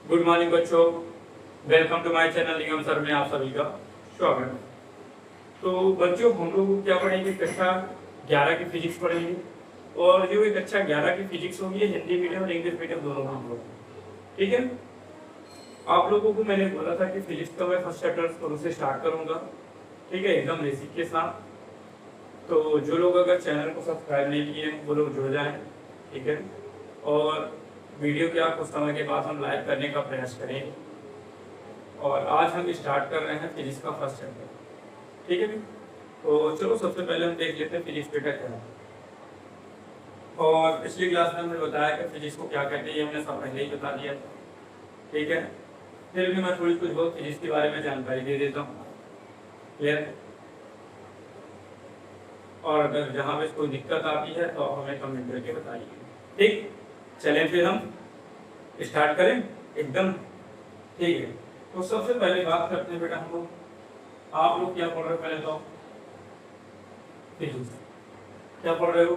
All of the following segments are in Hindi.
गुड मॉर्निंग बच्चों, welcome to my channel Nigam sir में आप सभी का स्वागत है। तो बच्चों हम लोग क्या पढ़ेंगे, कक्षा 11 की फिजिक्स पढ़ेंगे। और जो ये कक्षा 11 की फिजिक्स होगी ये हिंदी मीडियम और इंग्लिश मीडियम दोनों में होगी, ठीक है। आप लोगों को मैंने बोला था कि फिजिक्स का मैं फर्स्ट चैप्टर शुरू से स्टार्ट करूंगा, ठीक है, एकदम बेसिक के साथ। तो जो लोग अगर चैनल को सब्सक्राइब नहीं किए वो लोग जुड़ जाएं, ठीक है। और वीडियो के आप कुछ समय के बाद हम लाइव करने का प्रयास करेंगे। और आज हम स्टार्ट कर रहे हैं फिजिक्स का फर्स्ट चैप्टर, ठीक है। तो चलो सबसे पहले हम देख लेते हैं फिजिक्स बेटा क्या है। और पिछली क्लास में हमने बताया कि फिजिक्स को क्या कहते हैं, ये हमने सब पहले ही बता दिया था, ठीक है। फिर भी मैं थोड़ी कुछ बहुत फिजिक्स के बारे में जानकारी दे देता हूँ, क्लियर। और अगर जहाँ पे कोई दिक्कत आती है तो हमें कमेंट करके बताइए, ठीक। चलें फिर हम स्टार्ट करें एकदम, ठीक है। तो सबसे पहले बात करते हैं बेटा हम लोग, आप लोग क्या पढ़ रहे हो पहले तो फिजिक्स। क्या पढ़ रहे हो?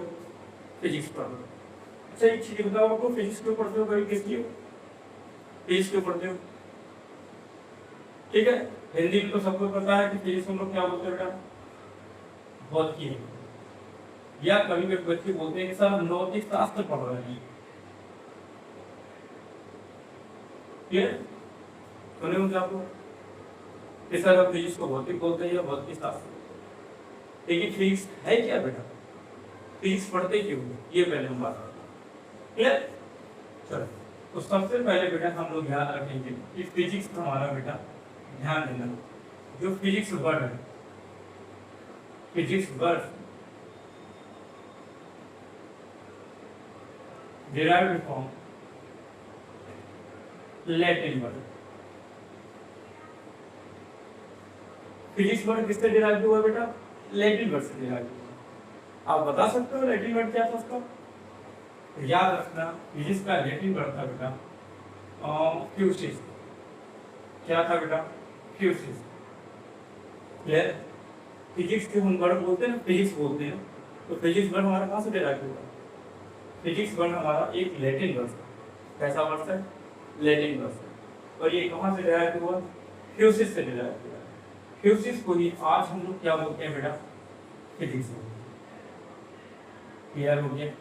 फिजिक्स पढ़ रहे हो। अच्छा एक चीज बताओ, आपको फिजिक्स क्यों पढ़ते हो, कभी किस लिए फिजिक्स क्यों पढ़ते हो? ठीक है, हिंदी में तो सबको पता है कि फिजिक्स हम लोग क्या बोलते हैं बेटा, भौतिकी, या कभी कभी बच्चे बोलते हैं कि सर हम भौतिक शास्त्र पढ़ रहे हैं, क्लियर। सुने होंगे आपको कि सर हम फिजिक्स को भौतिक बोलते हैं या भौतिक शास्त्र। लेकिन फिजिक्स है क्या बेटा, फिजिक्स पढ़ते क्यों, ये पहले हम बात करते हैं, क्लियर। चलो तो सबसे पहले बेटा हम लोग याद रखेंगे कि फिजिक्स हमारा बेटा, ध्यान देना, जो फिजिक्स वर्ड है, physics word derived from Latin word. Physics word किससे डिराइव हुआ बेटा, लैटिन वर्ड से डिराइव हुआ। आप बता सकते हो लैटिन वर्ड क्या था उसका? याद रखना फिजिक्स का लैटिन वर्ड था बेटा फ्यूसिस। क्या था बेटा? फ्यूसिस, क्लियर। फिजिक्स के हम वर्ड बोलते हैं ना, फिजिक्स बोलते हैं, तो फिजिक्स वर्ड हमारा कहाँ से डिराइव हुआ? फिजिक्स वर्ड हमारा एक लैटिन वर्ड है। कैसा वर्ड है? लैटिन वर्ड है। और ये कहाँ से डिराइव हुआ? फ्यूसिस से डिराइव हुआ। फ्यूसिस को ही आज हम लोग क्या बोलते हैं बेटा, फिजिक्स। क्लियर हो गया?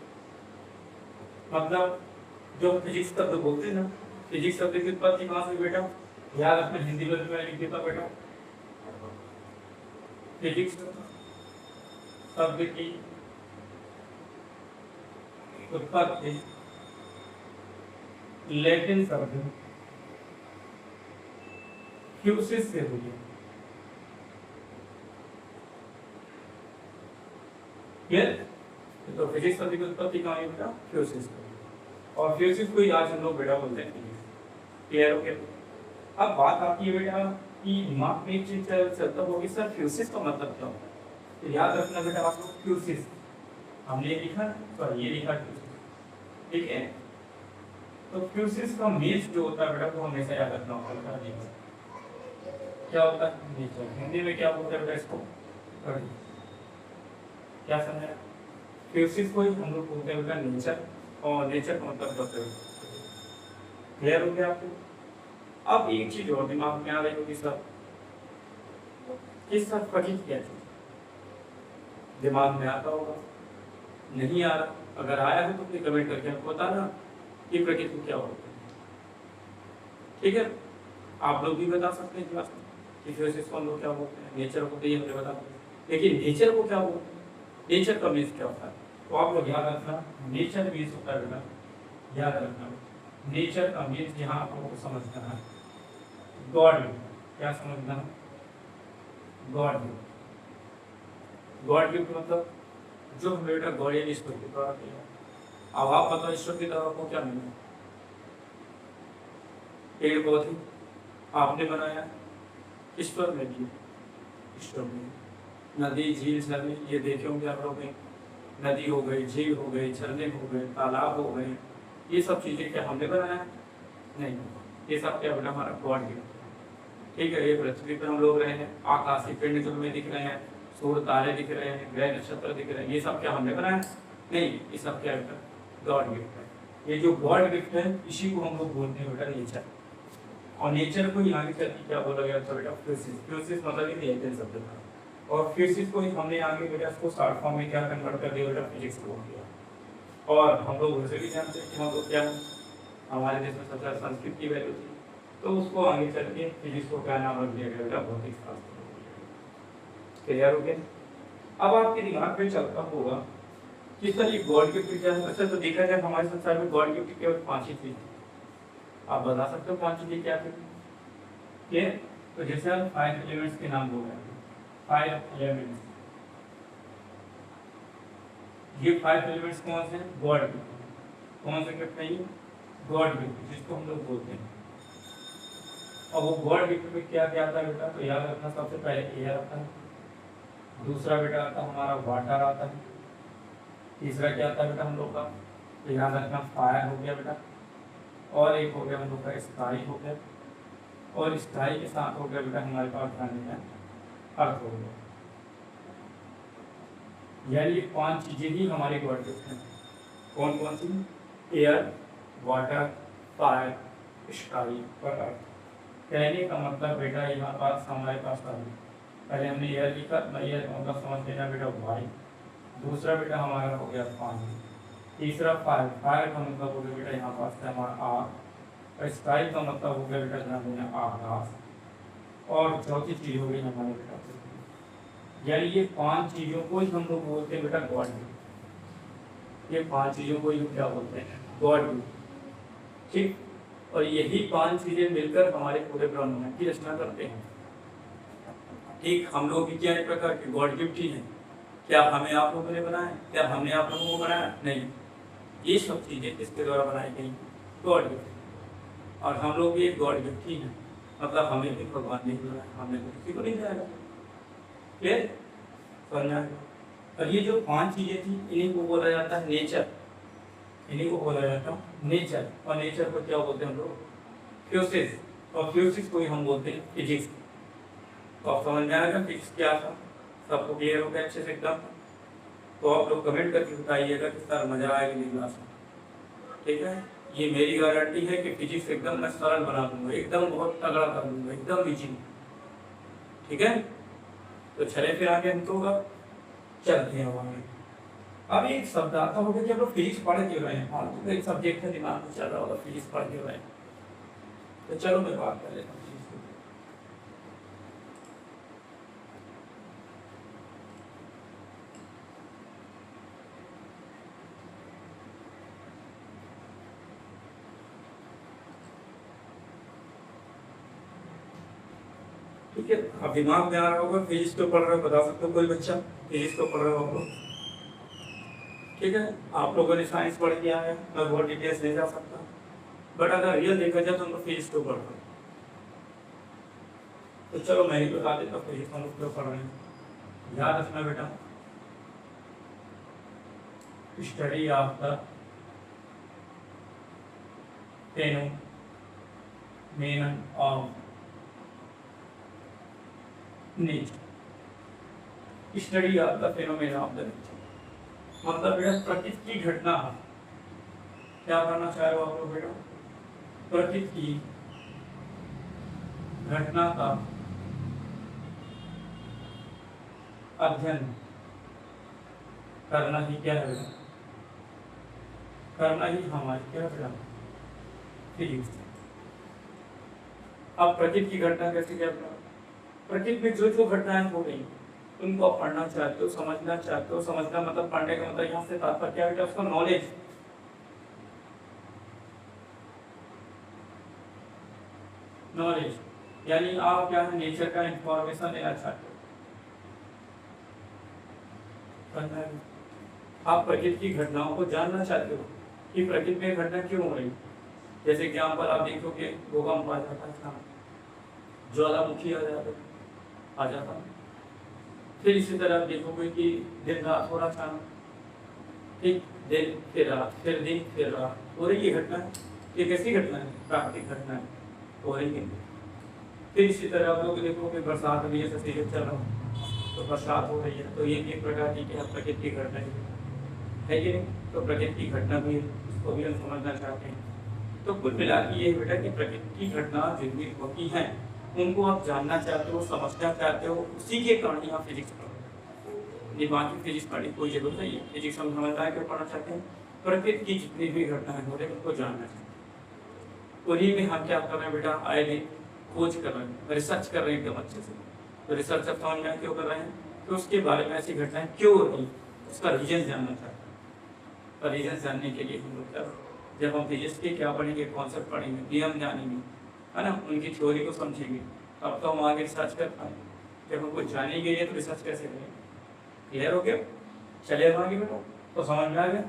मतलब जो फिजिक्स शब्द बोलते हैं ना, फिजिक्स शब्द की उत्पत्ति कहाँ से बेटा, याद रखना, हिंदी में मैं लिख देता बेटा, फिजिक्स शब्द की उत्पत्ति लैटिन शब्द फ्यूसिस से हुई। क्लियर। तो फिजिक्स शब्द की उत्पत्ति कहाँ है बेटा, फ्यूसिस। और फ्यूसिस को ही आज हम लोग बेटा बोलते हैं। क्लियर हो गया? अब बात आती है बेटा कि दिमाग में एक चीज चलता होगी, सर फ्यूसिस का मतलब क्या होता है। तो याद रखना बेटा आप लोग, फ्यूसिस हमने लिखा तो ये लिखा फ्यूसिस, ठीक है। तो फ्यूसिस का मीन्स जो होता है बेटा वो हमेशा याद रखना होगा, क्या होता है नेचर। हिंदी में क्या बोलते हैं बेटा इसको, क्या समझा? फ्यूसिस को ही हम लोग बोलते हैं बेटा नेचर, और नेचर का मतलब होता है। क्लियर हो गया आपको? अब एक चीज और दिमाग में आ रही होगी सर, किस सर प्रकृति क्या चीज दिमाग में आता होगा, नहीं आ रहा? अगर आया हो तो फिर कमेंट करके हमको बताना कि प्रकृति क्या होता है, ठीक है। आप लोग भी बता सकते हैं क्लास में कि फ्यूसिस को हम लोग क्या बोलते हैं, नेचर को तो ये हमने बता, लेकिन नेचर को क्या बोलते हैं, नेचर का मीन्स क्या होता है। तो आप लोग याद रखना, नेचर मीन्स होता है बेटा, याद रखना, नेचर का मीन्स यहाँ आप लोगों को समझना है गॉड। क्या समझना है? गॉड। गॉड गिफ्ट मतलब जो हमें बेटा गॉड यानी ईश्वर की तरह दिया। अब आप बताओ ईश्वर की तरह को क्या मिला? पेड़ पौधे आपने बनाया, ईश्वर ने दिया, ईश्वर ने। नदी झील झरने ये देखे होंगे आप लोग, नदी हो गई, झील हो गई, झरने हो गए, तालाब हो गए, ये सब चीजें क्या हमने बनाया? नहीं, ये सब क्या बेटा हमारा गॉड गिफ्ट, ठीक है। ये पृथ्वी पर हम लोग रहे हैं, आकाशीय पिंड जो हमें दिख रहे हैं, सूर्य तारे दिख रहे हैं, ग्रह नक्षत्र दिख रहे हैं, ये सब क्या हमने बनाया? नहीं, ये सब क्या बेटा गॉड गिफ्ट है। ये जो गॉड गिफ्ट है इसी को हम लोग बोलते हैं बेटा नेचर। और नेचर को ही आगे चल के क्या बोला गया था बेटा, फ्यूसिस। फ्यूसिस मतलब ही नहीं शब्द था, और फ्यूसिस को ही हमने आगे बेटा उसको शॉर्ट फॉर्म में क्या कन्वर्ट कर दिया बेटा, फिजिक्स को हो गया। और हम लोग वैसे भी जानते हैं कि हम लोग क्या हमारे देश में सबसे ज़्यादा संस्कृत की वैल्यू थी, तो उसको आगे चल के फिजिक्स को क्या नाम रख दिया गया बेटा, भौतिक शास्त्र। क्लियर हो गया? अब आपके दिमाग में चलता होगा कि सर ये गॉड गिफ्ट क्या है। अच्छा, तो देखा जाए हमारे संसार में गॉड गिफ्ट केवल 5 ही थी। आप बता सकते हो 5 चीजें क्या थी? ये तो जैसे आप 5 एलिमेंट्स के नाम बोल रहे हैं, 5 एलिमेंट्स, ये 5 एलिमेंट्स कौन से हैं? God gift. कौन से गिफ्ट है ये? गॉड गिफ्ट, जिसको हम लोग बोलते हैं। और वो गॉड गिफ्ट में क्या क्या आता है बेटा, तो याद रखना, सबसे पहले एयर आता है, दूसरा बेटा आता है हमारा वाटर आता है, तीसरा क्या आता है बेटा हम लोग का, तो याद रखना फायर हो गया बेटा, और एक हो गया हम लोग का स्काई हो गया, और स्काई के साथ हो गया बेटा हमारे पास अर्थ हो गया। यानी ये 5 चीजें ही हमारी गॉड गिफ्ट हैं। कौन कौन सी? एयर, वाटर, फायर, स्काई और अर्थ। कहने का मतलब बेटा यहाँ पास हमारे पास पहले हमने एयर लिखा, एयर का मतलब समझ लेना बेटा वायु, दूसरा बेटा हमारा हो गया पानी, तीसरा फायर, फायर का मतलब हो गया बेटा यहाँ पास है हमारा आग, और स्काई का मतलब हो गया बेटा ध्यान देना आकाश, और चौथी चीज हो गई हमारे बेटा पृथ्वी। यानी ये 5 चीजों को ही हम लोग बोलते हैं बेटा गॉड गिफ्ट। ये 5 चीजों को ही क्या बोलते हैं? God gift. ठीक, और यही 5 चीजें मिलकर हमारे पूरे ब्रह्मांड की रचना करते हैं। ठीक, हम लोग भी क्या एक प्रकार के गॉड गिफ्ट ही हैं। क्या हमें आप लोगों ने बनाया? क्या हमने आप लोगों को बनाया? नहीं, ये सब चीजें किसके द्वारा बनाई गई? God gift. और हम लोग भी एक गॉड गिफ्ट ही हैं, मतलब हमें भी भगवान नहीं बनाया, हमने तो किसी को नहीं बनाया। क्लियर? समझना है? और ये जो 5 चीजें थी, इन्हीं को बोला जाता है नेचर, इन्हीं को बोला जाता है नेचर। और नेचर को क्या बोलते हैं हम लोग? फ्यूसिस। और फ्यूसिस को ही हम बोलते हैं फिजिक्स। तो आप समझ में आएगा फिजिक्स क्या था? सबको क्लियर हो गया अच्छे से एकदम? तो आप लोग कमेंट करके बताइएगा कि सर मजा आएगा नहीं क्लास में। ठीक है, ये मेरी गारंटी है कि फिजिक्स एकदम मैं सरल बना दूंगा, एकदम बहुत तगड़ा कर दूंगा, एकदम इजी। ठीक है, तो चले फिर आगे हम तो चलते हैं आगे। अब एक शब्द आता होगा कि हम लोग फिजिक्स पढ़ क्यों रहे हैं? हाँ, तो एक सब्जेक्ट है दिमाग में चल रहा होगा, फिजिक्स पढ़ क्यों रहे हैं? तो चलो मैं बात कर लेता हूँ। ठीक है, अब दिमाग में आ रहा होगा फिजिक्स को पढ़ रहे हो, बता सकते हो कोई बच्चा फिजिक्स को पढ़ रहे हो आप लोग? ठीक है, आप लोगों ने साइंस पढ़ के आए, मैं बहुत डिटेल्स नहीं जा सकता, बट अगर रियल देखा जाए तो हम लोग फिजिक्स को पढ़ रहे हैं। तो चलो मैं ही बता देता हूँ फिजिक्स हम लोग पढ़ रहे हैं। याद रखना बेटा, study of the phenomenon of nature. Study of the phenomenon of the nature मतलब बेटा प्रकृति की घटना। क्या करना चाह रहे हो आप लोग बेटा? प्रकृति की घटना का अध्ययन करना ही क्या है बेटा? करना ही हमारी क्या बेटा? फिजिक्स। अब प्रकृति की घटना कैसे क्या बेटा? प्रकृति में जो जो घटनाएं हो गई उनको आप पढ़ना चाहते हो, समझना चाहते हो। समझना मतलब पढ़ने का मतलब यहाँ से तात्पर्य क्या बेटा? उसका नॉलेज। नॉलेज यानी आप क्या है, नेचर का इंफॉर्मेशन लेना चाहते हो। आप प्रकृति की घटनाओं को जानना चाहते हो कि प्रकृति में घटना क्यों हो रही। जैसे एग्जाम्पल आप देखोगे, भूकंप आ जाता था, ज्वालामुखी आ जाता, फिर इसी तरह आप देखोगे कि दिन रात हो रहा था, ठीक, दिन फिर रात, फिर दिन फिर रात हो रही है घटना। ये कैसी घटना है? प्राकृतिक घटना है, हो रही है। फिर इसी तरह आप लोग देखोगे बरसात भी ऐसा सीजन चल रहा हो तो बरसात हो रही है, तो ये भी एक प्रकार की क्या प्रकृति की घटना है कि नहीं? तो प्रकृति की घटना भी है, उसको भी हम समझना चाहते हैं। तो कुल मिला के ये बेटा कि प्रकृति की घटना जितनी होती हैं उनको आप जानना चाहते हो, समझना चाहते हो, उसी के कारण ही आप फिजिक्स पढ़ो। दिमाग की फिजिक्स पढ़ने की कोई जरूरत नहीं है। फिजिक्स हम समझना क्यों पढ़ना चाहते हैं? प्रकृति की जितनी भी घटनाएं हो रही हैं उनको जानना चाहते हैं। उन्हीं में हम क्या कर रहे हैं बेटा, आए दिन खोज कर रहे हैं, रिसर्च कर रहे हैं एकदम अच्छे से। तो रिसर्च अब समझ में क्यों कर रहे हैं कि उसके बारे में ऐसी घटनाएं क्यों होती हैं, उसका रीजन जानना चाहते हैं। और रीजन जानने के लिए हम लोग जब हम फिजिक्स के क्या पढ़ेंगे, कॉन्सेप्ट पढ़ेंगे, नियम जानेंगे, है ना, उनकी थ्योरी को समझेंगे, तब तो हम आगे रिसर्च कर पाएंगे। जब हमको जाने के लिए तो रिसर्च कैसे करेंगे? क्लियर हो गया? चलिए आगे बेटा, तो समझ में आ गया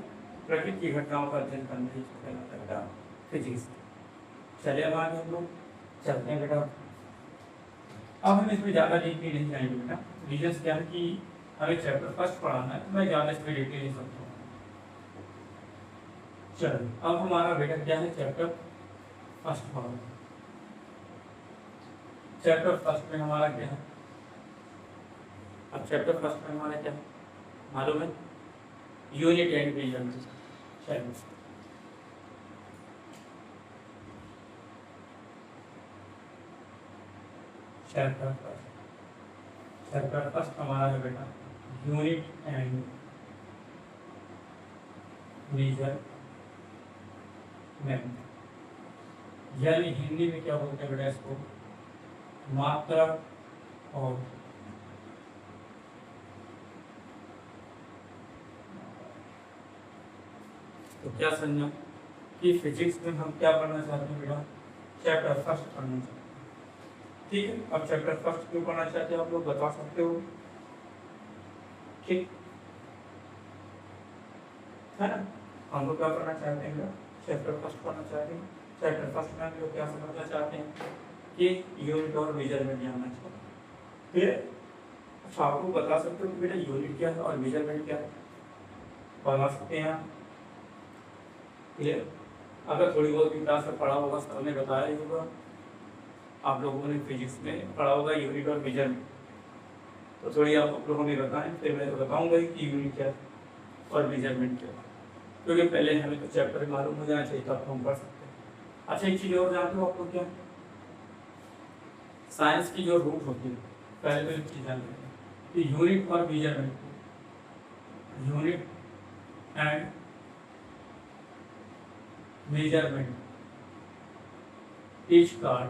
प्रकृति की घटनाओं का अध्ययन करना ही बेटा फिजिक्स। चलिए अब आगे हम लोग चलते हैं बेटा। अब हम इसमें ज़्यादा डीपली नहीं जाएंगे बेटा। रीजन क्या है कि हमें चैप्टर फर्स्ट पढ़ाना है, तो मैं ज़्यादा इसमें डीपली नहीं समझूंगा। चलो अब हमारा बेटा क्या है, चैप्टर फर्स्ट पढ़ो। चैप्टर फर्स्ट में हमारा क्या है? अब चैप्टर फर्स्ट में हमारा क्या है मालूम है? Unit and reason. चलो चैप्टर फर्स्ट हमारा है बेटा यूनिट एंड रीजन। यानी हिंदी में क्या बोलते हैं बेटा इसको? मात्रा और तो क्या समझो कि फिजिक्स में हम क्या पढ़ना चाहते हैं बेटा? चैप्टर फर्स्ट पढ़ना चाहते हैं। ठीक है, अब चैप्टर फर्स्ट क्यों पढ़ना चाहते हैं आप लोग बता सकते हो? ठीक है ना, हम लोग क्या पढ़ना चाहते हैं बेटा? चैप्टर फर्स्ट पढ़ना चाहते हैं। चैप्टर फर्स्ट में हम लोग क्या समझना चाहते हैं कि यूनिट और मेजरमेंट जानना चाहते हैं। फिर आपको बता सकते हो कि बेटा यूनिट क्या है और मेजरमेंट क्या है? बता सकते हैं आप? क्लियर? अगर थोड़ी बहुत भी क्लास में पढ़ा होगा, सर ने बताया ही होगा, आप लोगों ने फिजिक्स में पढ़ा होगा यूनिट और मेजरमेंट, तो थोड़ी आप लोगों ने बताएं, फिर मैं बताऊंगा कि यूनिट क्या है और मेजरमेंट क्या है, क्योंकि पहले हमें तो चैप्टर मालूम हो जाना चाहिए तब हम पढ़ सकते हैं। अच्छा एक चीज़ और जानते हो आपको क्या? साइंस की जो रूट होती है, पहले तो एक चीज़ जानते हैं कि यूनिट और measurement, unit and measurement is called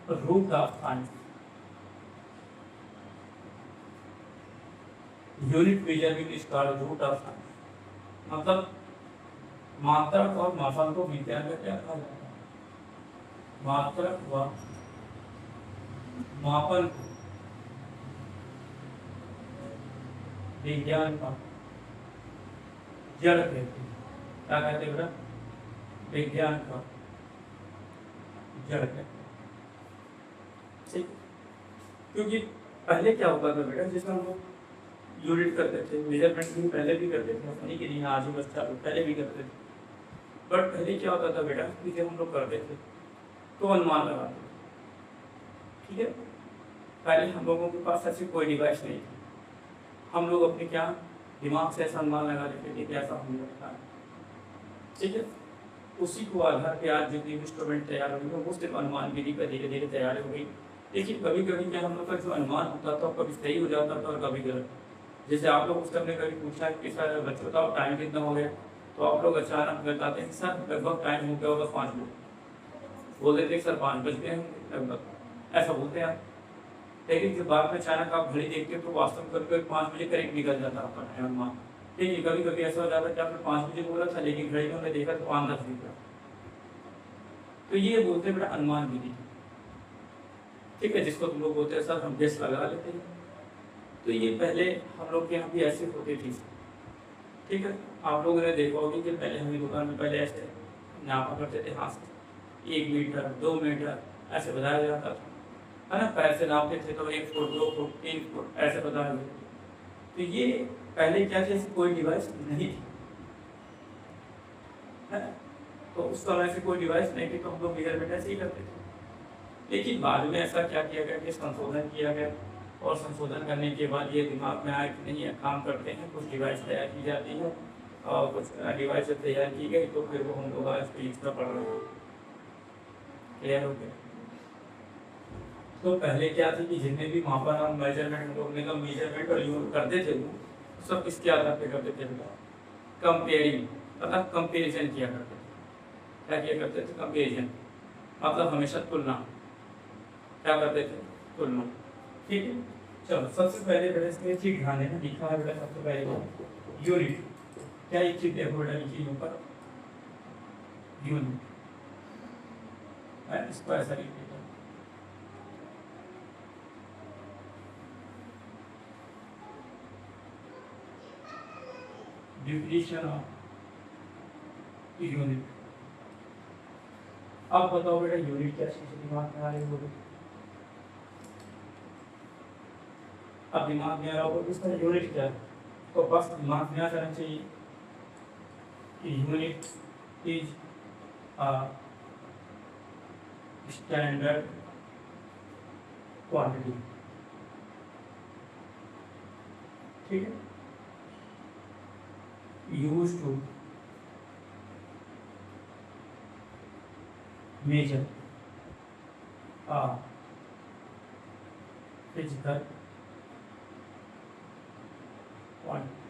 root of science. Unit measurement is called root of science. मतलब मात्रक और मापन को विज्ञान में क्या कहा जाता है? मात्रक व मापन को विज्ञान का जड़ कहते हैं। क्या कहते हैं बेटा? विज्ञान का जड़ कहते हैं। ठीक, क्योंकि पहले क्या होता था बेटा, जिसमें हम लोग यूनिट करते थे, मेजरमेंट भी पहले भी करते थे, नहीं कि नहीं आज ही बस चालू, पहले भी करते थे। बट पहले क्या होता था बेटा कि जब हम लोग करते थे तो अनुमान लगाते थे। ठीक है, पहले हम लोगों के पास ऐसी कोई डिवाइस नहीं थी, हम लोग अपने क्या दिमाग से ऐसा अनुमान लगा लेते थे कि ऐसा होने लगता है। ठीक है, उसी को आधार पे आज जितनी इंस्ट्रूमेंट तैयार हो गई वो सिर्फ अनुमान विधि पर धीरे धीरे तैयार हो गई। लेकिन कभी कभी क्या हम लोग का जो अनुमान होता था कभी सही हो जाता था और कभी गलत। जैसे आप लोग उससे हमने कभी पूछा कि सर बच्चों बताओ टाइम कितना हो गया, तो आप लोग अचानक बताते हैं सर लगभग टाइम हो गया होगा 5 मिनट, बोल देते सर 5 बज गए लगभग, ऐसा बोलते हैं आप। लेकिन जब बाद में अचानक आप घड़ी देखते तो वास्तव में कभी कभी 5 बजे करेक्ट निकल जाता आपका टाइम अनुमान। ठीक है, कभी कभी ऐसा हो जाता कि आपने 5 बजे बोला था लेकिन घड़ी में हमने देखा तो 5:10 निकला। तो ये बोलते हैं बेटा अनुमान विधि। ठीक है, जिसको तुम लोग बोलते हैं सर हम गेस लगा लेते हैं। तो ये पहले हम लोग के यहाँ भी ऐसे होते थे। ठीक है, आप लोगों ने देखा होगा कि पहले हमें दुकान में पहले ऐसे नापा करते थे हाथ से, 1 मीटर 2 मीटर ऐसे बताया जाता था, है ना। पैर से नापते थे तो 1 फुट 2 फुट 3 फुट ऐसे बताया जाता था। तो ये पहले क्या थी, कोई डिवाइस नहीं थी, है ना। तो उस समय से कोई डिवाइस नहीं थी तो हम लोग मेजरमेंट ऐसे ही करते थे। लेकिन बाद में ऐसा क्या किया गया कि संशोधन किया गया, और संशोधन करने के बाद ये दिमाग में आया कि नहीं ये काम करते हैं, कुछ डिवाइस तैयार की जाती है कुछ डिवाइस तैयार की गई, तो फिर वो हम लोग आज फिजिक्स में पढ़ रहे हैं। क्लियर हो गया? तो पहले क्या थी कि जितने भी मापन और मेजरमेंट हम लोग ने मेजरमेंट और यूज करते थे वो सब किसके आधार पे करते थे? कंपेयरिंग, मतलब कंपेरिजन किया करते थे। क्या किया करते थे? कंपेरिजन, मतलब हमेशा तुलना। क्या करते थे? तुलना। ठीक है, चलो सबसे पहले बेटा इसमें चीज ध्यान देना, लिखा है बेटा सबसे पहले यूनिट। क्या एक चीज देखो बेटा लिखी ऊपर, यूनिट। इसको ऐसा लिख देता हूं, डिफिनेशन ऑफ यूनिट। अब बताओ बेटा यूनिट क्या चीज दिमाग में आ रही होगी? अब दिमाग में आ रहा होगा इसका यूनिट क्या है, तो बस दिमाग में आ जाना चाहिए कि unit is a standard quantity. ठीक है, use to measure a physical quantity.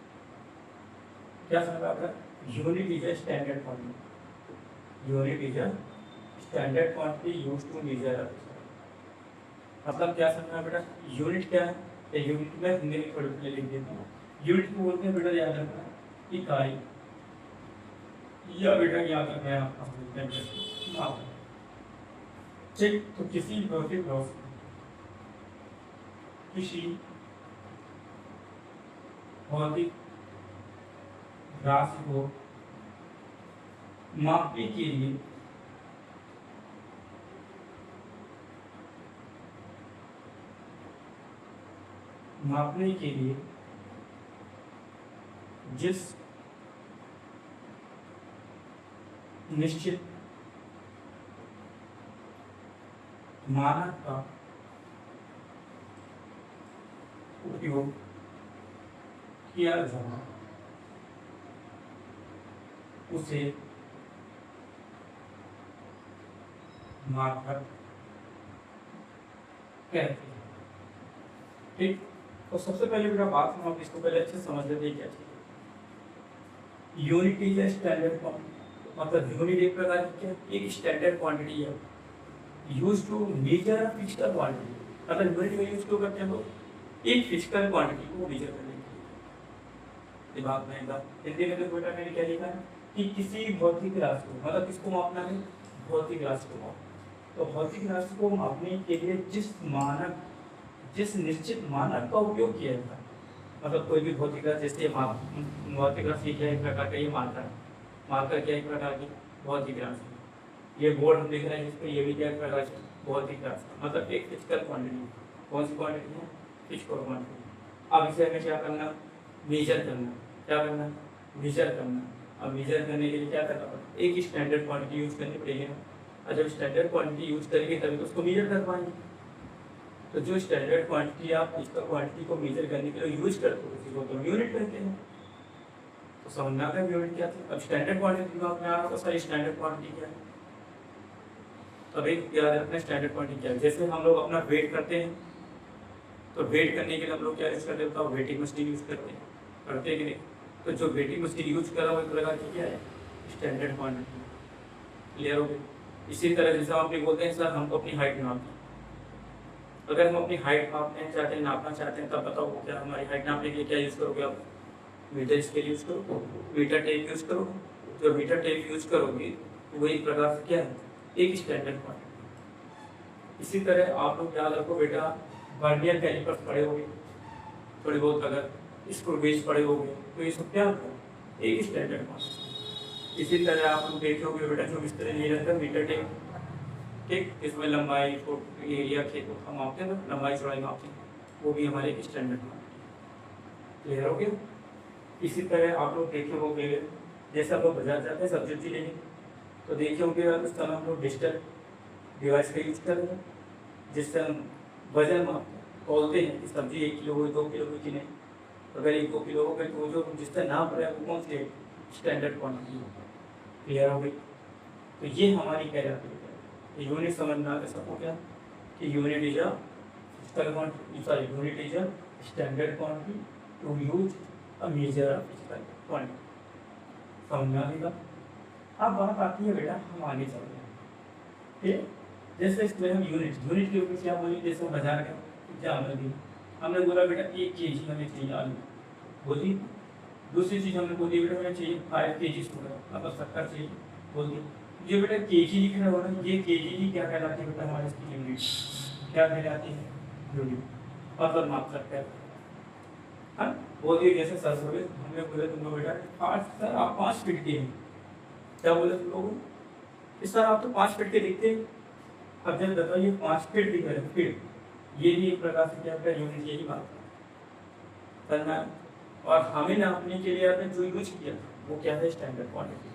क्या समझ आपका? Unit is a standard quantity, unit is a standard quantity use to measure. मतलब क्या समझना बेटा? यूनिट क्या है? यूनिट में हिंदी में थोड़ी लिख देता हूँ। यूनिट को बोलते हैं बेटा, याद रखना, इकाई, या बेटा याद रखना है आपका। ठीक, तो किसी भौतिक वस्तु, किसी भौतिक राशि को मापने के लिए जिस निश्चित मानक का उपयोग किया जाए उसे मापक कहते हैं। ठीक, तो सबसे पहले बेटा बात हम इसको पहले अच्छे समझ लेते हैं क्या चीज। Unit is a standard quantity, मतलब यूनिट एक प्रकार की क्या, एक स्टैंडर्ड क्वांटिटी है use to measure a physical quantity. मतलब यूनिट में यूज क्यों करते हैं लोग? एक फिजिकल क्वांटिटी को मेजर करने के लिए। दिमाग में एकदम हिंदी में तो बेटा मैंने क्या लिखा है कि किसी भौतिक राशि को, मतलब किसको मापना है? भौतिक राशि को मापना। तो भौतिक राशि को मापने के लिए जिस निश्चित मानक का उपयोग किया जाता है, मतलब कोई भी भौतिक राशि, जैसे भौतिक राशि क्या एक प्रकार का ये मानकर है, मानकर क्या एक प्रकार की भौतिक राशि। ये बोर्ड हम देख रहे हैं जिसपे, ये भी क्या एक प्रकार की भौतिक राशि, मतलब एक फिजिकल क्वांटिटी। कौन सी क्वांटिटी है? Physical quantity. अब इसे हमें क्या करना? मेजर करना। क्या करना? मेजर करना। अब मेजर करने के लिए क्या करना पड़ेगा? एक स्टैंडर्ड क्वांटिटी यूज करनी पड़ेगी ना। और जब स्टैंडर्ड क्वांटिटी यूज करेंगे तभी तो उसको मेजर कर पाएंगे। तो जो स्टैंडर्ड क्वांटिटी आप फिजिकल क्वांटिटी को मेजर करने के लिए यूज करते हो उसी को तो यूनिट कहते हैं। तो समझना का यूनिट क्या था? अब स्टैंडर्ड क्वांटिटी दिमाग में आ रहा था, सर स्टैंडर्ड क्वांटिटी क्या है? अब एक याद रखना स्टैंडर्ड क्वांटिटी क्या है। जैसे हम लोग अपना वेट करते हैं, तो वेट करने के लिए हम लोग क्या यूज करते हैं? वेटिंग मशीन यूज करते हैं, करते हैं कि नहीं? तो जो वेटिंग मशीन यूज कर रहा है वो एक प्रकार की क्या है? Standard quantity. क्लियर हो गया? इसी तरह जैसे आप बोलते हैं सर हमको अपनी हाइट नापनी, अगर हम अपनी हाइट नापना चाहते हैं, नापना चाहते हैं, तब बताओ क्या हमारी हाइट नापने के लिए क्या यूज करोगे आप? मीटर स्केल यूज करो, मीटर टेप यूज करो। जो मीटर टेप यूज करोगे वो एक प्रकार से क्या है? एक स्टैंडर्ड क्वांटिटी। इसी तरह आप लोग याद रखो बेटा, वर्नियर कैलिपर्स पढ़े होंगे थोड़ी बहुत, अगर स्क्रू गेज पढ़े होंगे, तो ये सब क्या होता है? एक स्टैंडर्ड क्वांटिटी। इसी तरह आप लोग देखे होंगे बेटा जो इस तरह ये रहता है मीटर टेप, ठीक, इसमें लंबाई एरिया खेत हम मापते हैं ना, लंबाई चौड़ाई मापते हैं, वो भी हमारे एक स्टैंडर्ड क्वांटिटी। क्लियर हो गया? इसी तरह आप लोग देखे होंगे जैसे आप लोग बाजार जाते हैं सब्जी उब्जी लेने, तो देखे होंगे उस समय हम लोग डिजिटल डिवाइस का यूज कर रहे हैं, जिससे हम वजन तोलते हैं कि सब्जी 1 किलो हुई, 2 किलो हुई कि नहीं। अगर 1-2 किलो हो गई तो वो जो जिससे नाप रहे हैं वो कौन से स्टैंडर्ड क्वांटिटी। क्लियर हो गई? तो ये हमारी क्या जाती है, यूनिट समझना है सबको क्या कि unit is a physical quantity, sorry unit is a standard quantity to use a measure of physical quantity. समझ में आएगा? अब बात आती है बेटा, हम आगे चल रहे हैं, ठीक है। जैसे इसमें हम यूनिट के ऊपर क्या बोली, जैसे बाजार का एग्जाम्पल दी, हमने बोला बेटा 1 kg हमें चाहिए आलू, बोली। दूसरी चीज़ हमने बोली बेटा हमें चाहिए 5 kg शुगर, मतलब 70 चाहिए, बोल दी। ये बेटा केजी लिख रहा हो ना, ये केजी ही क्या कहलाती है बेटा, हमारे इसकी यूनिट क्या कहलाती है, यूनिट, मतलब माप सकते हैं। हाँ, बोल दिए जैसे सर बोले, हमने बोले तुम लोग बेटा 5 सर आप 5 फीट के हैं, क्या बोले तुम लोगों को, सर आप तो 5 फीट के लिखते हैं। अब जब बताओ ये 5 फीट लिख रहे हैं, फीट ये भी एक प्रकार से क्या होता है, यूनिट, यही बात करना। और हमें नापने के लिए आपने जो यूज किया वो क्या है, स्टैंडर्ड क्वांटिटी,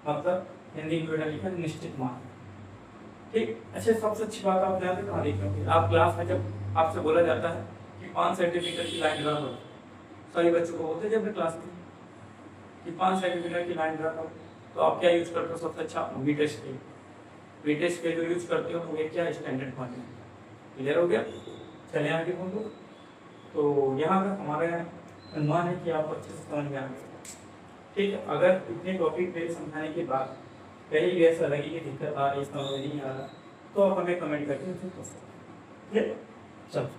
मतलब हिंदी में बेटा लिखा निश्चित मान, ठीक। अच्छा, सबसे अच्छी बात आप ध्यान से कहाँ देखेंगे, आप क्लास में जब आपसे बोला जाता है कि 5 सेंटीमीटर की लाइन ड्रा करो, सभी बच्चों को बोलते हैं जब क्लास में कि 5 सेंटीमीटर की लाइन ड्रा करो, तो आप क्या यूज करते हो, सबसे अच्छा मीटर स्केल, मीटर स्केल जो यूज करते हो तो ये क्या है, स्टैंडर्ड क्वांटिटी। क्लियर हो गया? चले आगे बोलो। तो यहाँ का हमारा अनुमान है कि आपको अच्छे से समझ में आ गया, ठीक है। अगर इतने टॉपिक पे समझाने के बाद कहीं भी ऐसा लगे कि दिक्कत आ रही, समझ नहीं आ रहा, तो आप हमें कमेंट करके पूछ सकते हैं। चलो,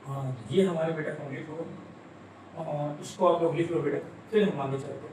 हाँ ये हमारे बेटा कंप्लीट हो, और इसको आप लोग लिख लो बेटा, फिर हम आगे चलते हैं।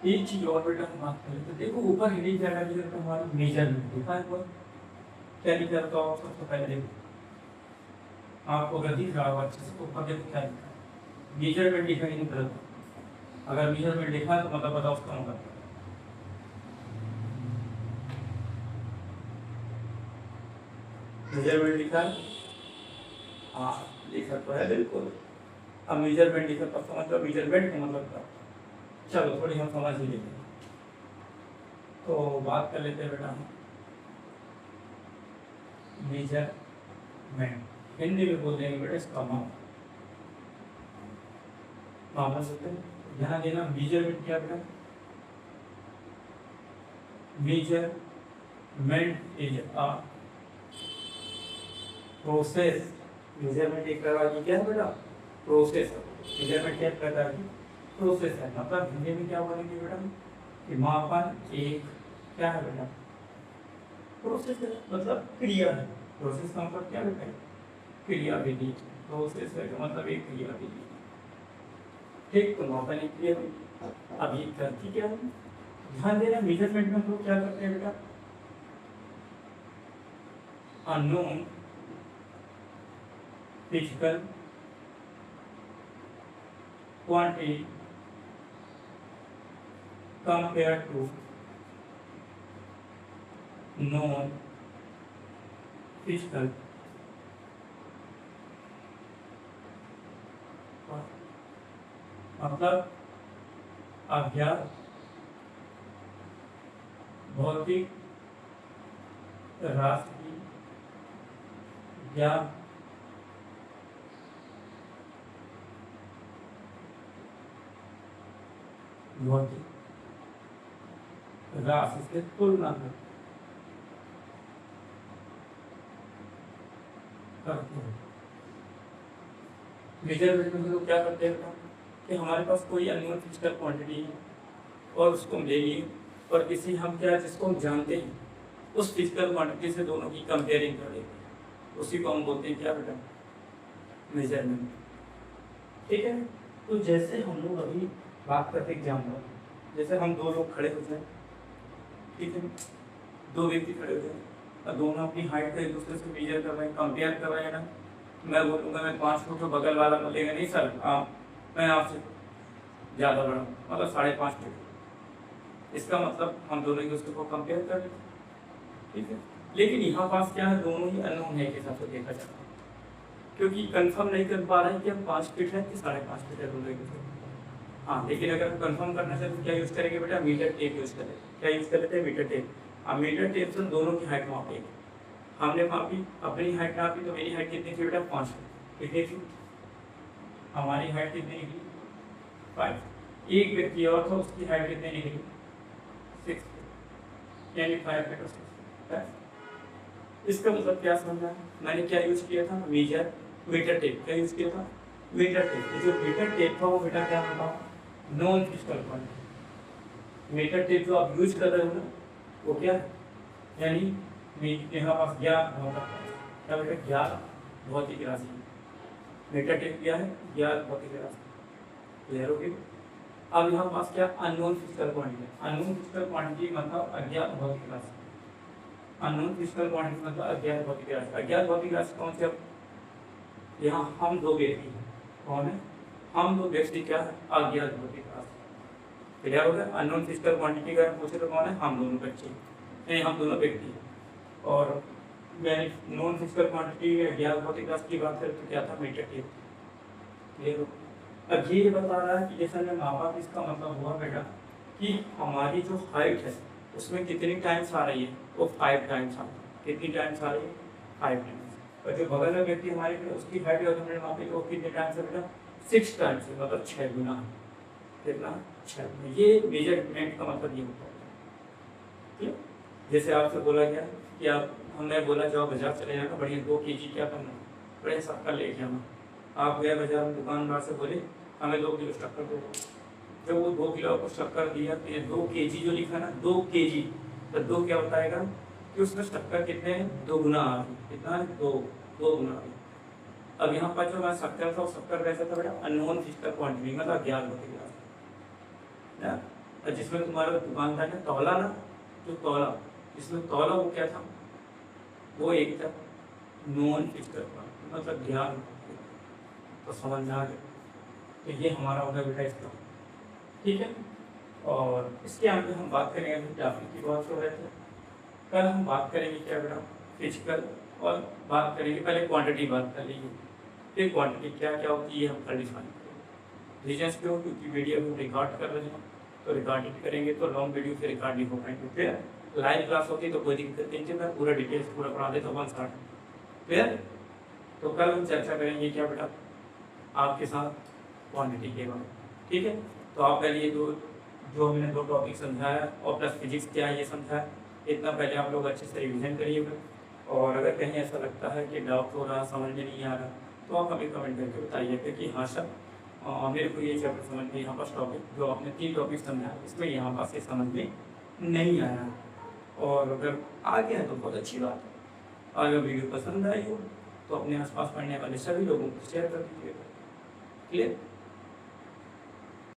एक चीज और बेटा हम बात करें तो देखो, ऊपर हेडिंग क्या लगी है, हमारा मेजरमेंट देखा है, क्या लिखा है तो सबसे पहले देखो, आपको अगर दिख रहा होगा अच्छे से, ऊपर देखो क्या लिखा है, मेजरमेंट लिखा है, नहीं गलत। अगर मेजरमेंट लिखा है तो मतलब बताओ उसका मतलब, मेजरमेंट लिखा है, हाँ लिखा तो है बिल्कुल। अब मेजरमेंट लिखा तो समझ लो मेजरमेंट का मतलब क्या। चलो थोड़ी हम समझ ही लेते हैं, तो बात कर लेते हैं बेटा हम मेजरमेंट, हिंदी में बोल देंगे बेटा इसका माप, मापा सकते हैं। ध्यान देना, मेजरमेंट क्या बेटा, measurement is a process, measurement एक प्रकार की क्या है बेटा, प्रोसेस। मेजरमेंट क्या प्रकार की प्रोसेस है, मतलब हिंदी में क्या बोलेंगे बेटा कि मापन एक क्या है बेटा, प्रोसेस है, मतलब क्रिया है। प्रोसेस का मतलब क्या बेटा, क्रिया विधि। प्रोसेस है मतलब एक क्रिया विधि, ठीक। तो मापन एक क्रिया विधि। अब ये करती क्या है, ध्यान देना, मेजरमेंट में हम लोग क्या करते हैं बेटा, unknown physical quantity compared to known physical मतलब अज्ञात भौतिक राशि या भौतिक राशि से तुलना करते हैं। मेजरमेंट में लोग क्या करते हैं कि हमारे पास कोई अननोन फिजिकल क्वांटिटी है और उसको हम लेंगे, और किसी हम क्या जिसको हम जानते हैं उस फिजिकल क्वांटिटी से दोनों की कंपेयरिंग कर लेते हैं, उसी को हम बोलते हैं क्या बेटा, मेजरमेंट, ठीक है। तो जैसे हम लोग अभी बात करते एग्जाम्पल, जैसे हम दो लोग खड़े हो जाए, ठीक है, दो व्यक्ति खड़े हो जाए और दोनों अपनी हाइट का एक दूसरे से मेजर कर रहे हैं, कंपेयर कर रहे हैं ना, मैं बोलूँगा मैं 5 फुट, बगल वाला बोलेगा नहीं सर आप मैं आपसे ज़्यादा बड़ा हूँ, मतलब 5.5 फुट, इसका मतलब हम दोनों एक दूसरे को कंपेयर कर लेते हैं, ठीक है। लेकिन यहाँ पास क्या है, दोनों ही अननोन है के हिसाब से देखा जाता है, क्योंकि कंफर्म नहीं कर पा रहे हैं कि हम 5 फीट है कि 5.5 फीट है दोनों एक दूसरे। हाँ, लेकिन अगर कंफर्म करना चाहे तो क्या यूज़ करेंगे बेटा, मीटर टेप यूज़ करें। क्या यूज़ कर लेते हैं, मीटर टेप। अब मीटर टेप से दोनों की हाइट मापेंगे। हमने मापी, अपनी हाइट नापी, तो मेरी हाइट कितनी थी बेटा, 5 फीट। कितनी थी हमारी हाइट, कितनी निकली, 5। एक व्यक्ति और था, उसकी हाइट कितनी निकली, 6 फीट, यानी 5 फीट और 6 फीट। इसका मतलब क्या समझा, मैंने क्या यूज़ किया था, मीटर टेप। क्या यूज़ किया था, मीटर टेप। जो मीटर टेप था वो बेटा क्या बताओ, non physical quantity. Metre tape जो आप यूज कर रहे हो ना, वो क्या है, यानी यहाँ पास ज्ञात क्या बेटा, ज्ञात भौतिक राशि। मीटर टेप क्या है, ज्ञात भौतिक राशि। क्लियर हो गई। अब यहाँ पास क्या, unknown physical quantity. Unknown physical quantity मतलब अज्ञात भौतिक राशि। अननोन फिजिकल क्वांटिटी मतलब अज्ञात भौतिक राशि। अज्ञात भौतिक राशि कौन से, यहाँ हम दो व्यक्ति हैं, कौन है, हम दो व्यक्ति क्या है, अज्ञात भौतिक राशि। क्लियर हो गया। अननोन फिजिकल क्वांटिटी का पूछे तो कौन है, हम दोनों बच्चे, नहीं हम दोनों व्यक्ति हैं। और मैंने नॉन फिजिकल क्वांटिटी अज्ञात भौतिक राशि की बात करें तो क्या था, मीटर टेप। क्लियर हो। अब ये बता रहा है कि जैसा मैं मापा, इसका मतलब हुआ बेटा कि हमारी जो हाइट है उसमें कितनी टाइम्स आ रही है, वो 5 टाइम्स आ रही है। कितनी टाइम्स आ रही है, 5 टाइम्स। और जो बगल में व्यक्ति हमारे, उसकी हाइट अगर हमने मापी तो कितने टाइम्स है बेटा, 6 टाइम्स है, मतलब 6 गुना। कितना, 6 गुना। ये मेजरमेंट का मतलब ये होता है। ठीक, जैसे आपसे बोला गया कि आप, हमने बोला जाओ बाजार चले जाना, बढ़िया 2 kg क्या करना, बढ़िया शक्कर लेके आना। आप गए बाजार में, दुकानदार से बोले हमें 2 किलो शक्कर दो। जब वो 2 किलो को शक्कर दिया तो ये 2 kg जो लिखा ना, 2 kg, तो 2 क्या बताएगा कि उसमें शक्कर कितने हैं, 2 गुना आ रही। कितना है, 2 गुना आ रही। अब यहाँ पर जो मैं शक्कर था, शक्कर कैसा था बेटा, अननोन फिजिकल क्वांटिटी, मतलब ज्ञात भौतिक राशि। जिसमें तुम्हारा दुकानदार ने तौला ना, जो तौला, जिसमें तौला वो क्या था, वो एक था नॉन फिजिकल क्वांटिटी, मतलब ज्ञात। तो समझ में आ गया। तो ये हमारा होगा बेटा इसका, ठीक है। और इसके आगे हम बात करेंगे, अभी ग्राफिक की बात कर रहे थे, कल हम बात करेंगे क्या बेटा, फिजिकल, और बात करेंगे पहले क्वांटिटी बात कर लीजिए, फिर क्वांटिटी क्या क्या होती है हम कल डिफाइन करेंगे। रीजन्स क्यों, क्योंकि वीडियो को रिकॉर्ड कर रहे हैं, तो रिकॉर्डिंग करेंगे तो लॉन्ग वीडियो फिर रिकॉर्ड नहीं हो पाएंगे। फिर लाइव क्लास होती तो कोई दिक्कत नहीं थी, मैं पूरा डिटेल्स पूरा पढ़ा देता हूँ 1 स्टार्ट। फिर तो कल हम चर्चा करेंगे क्या बेटा, आपके साथ क्वांटिटी के बारे में, ठीक है। तो आप पहले ये जो हमने 2 टॉपिक समझाया और प्लस फिजिक्स क्या है ये समझाया, इतना पहले आप लोग अच्छे से रिविजन करिएगा। और अगर कहीं ऐसा लगता है कि डाउट हो रहा, समझ में नहीं आ रहा, तो आप हमें कमेंट करके बताइएगा कि हाँ सर मेरे को ये चैप्टर समझ में, यहाँ पास टॉपिक जो आपने 3 टॉपिक समझाया इसमें यहाँ पास ये समझ में नहीं आया। और अगर आ गया तो बहुत अच्छी बात है। अगर वीडियो पसंद आई हो तो अपने आसपास पढ़ने वाले सभी लोगों को शेयर कर दीजिएगा। क्लियर।